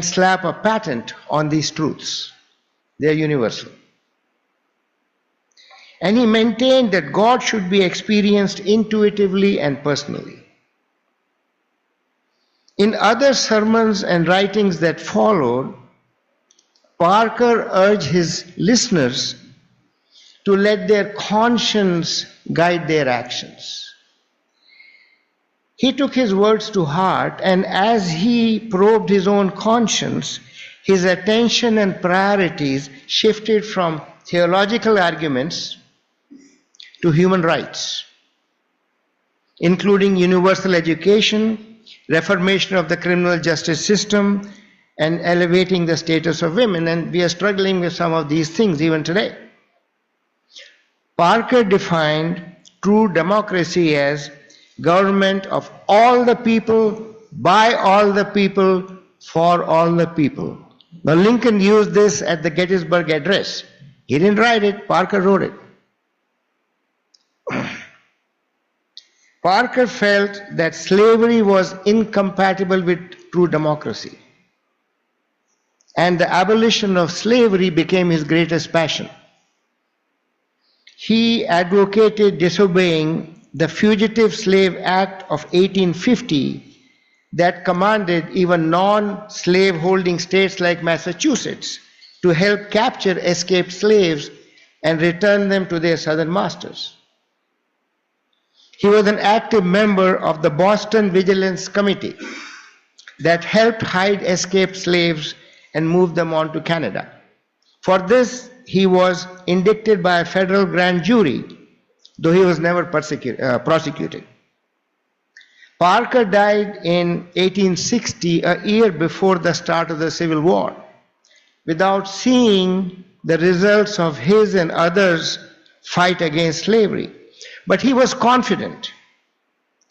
slap a patent on these truths. They are universal. And he maintained that God should be experienced intuitively and personally. In other sermons and writings that followed, Parker urged his listeners to let their conscience guide their actions. He took his words to heart, and as he probed his own conscience, his attention and priorities shifted from theological arguments to human rights, including universal education, reformation of the criminal justice system, and elevating the status of women. And we are struggling with some of these things even today. Parker defined true democracy as government of all the people, by all the people, for all the people. Now, Lincoln used this at the Gettysburg Address. He didn't write it, Parker wrote it. Parker felt that slavery was incompatible with true democracy, and the abolition of slavery became his greatest passion. He advocated disobeying the Fugitive Slave Act of 1850 that commanded even non-slave holding states like Massachusetts to help capture escaped slaves and return them to their southern masters. He was an active member of the Boston Vigilance Committee that helped hide escaped slaves and move them on to Canada. For this, he was indicted by a federal grand jury, though he was never prosecuted. Parker died in 1860, a year before the start of the Civil War, without seeing the results of his and others' fight against slavery. But he was confident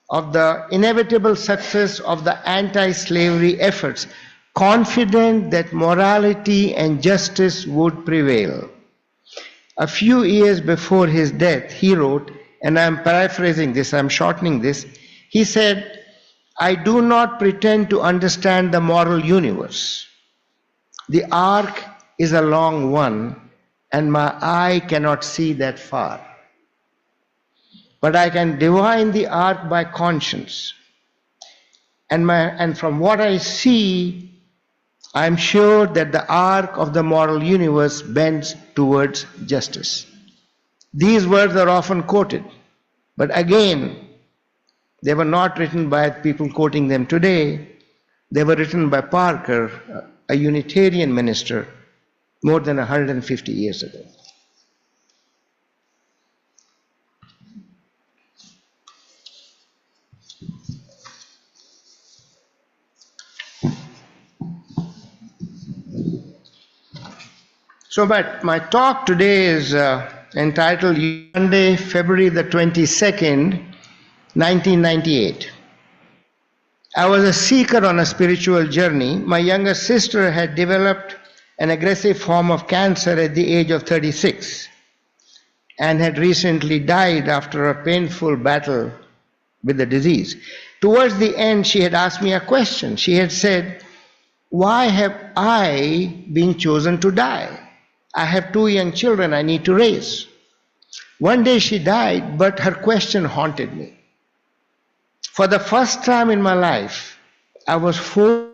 of the inevitable success of the anti-slavery efforts, confident that morality and justice would prevail. A few years before his death, he wrote, and I'm paraphrasing this, I'm shortening this, he said, "I do not pretend to understand the moral universe. The arc is a long one, and my eye cannot see that far. But I can divine the arc by conscience. And from what I see, I'm sure that the arc of the moral universe bends towards justice." These words are often quoted, but again, they were not written by people quoting them today. They were written by Parker, a Unitarian minister, more than 150 years ago. So my talk today is entitled Monday, February the 22nd, 1998. I was a seeker on a spiritual journey. My younger sister had developed an aggressive form of cancer at the age of 36 and had recently died after a painful battle with the disease. Towards the end, she had asked me a question. She had said, "Why have I been chosen to die? I have 2 young children I need to raise." One day she died, but her question haunted me. For the first time in my life, I was forced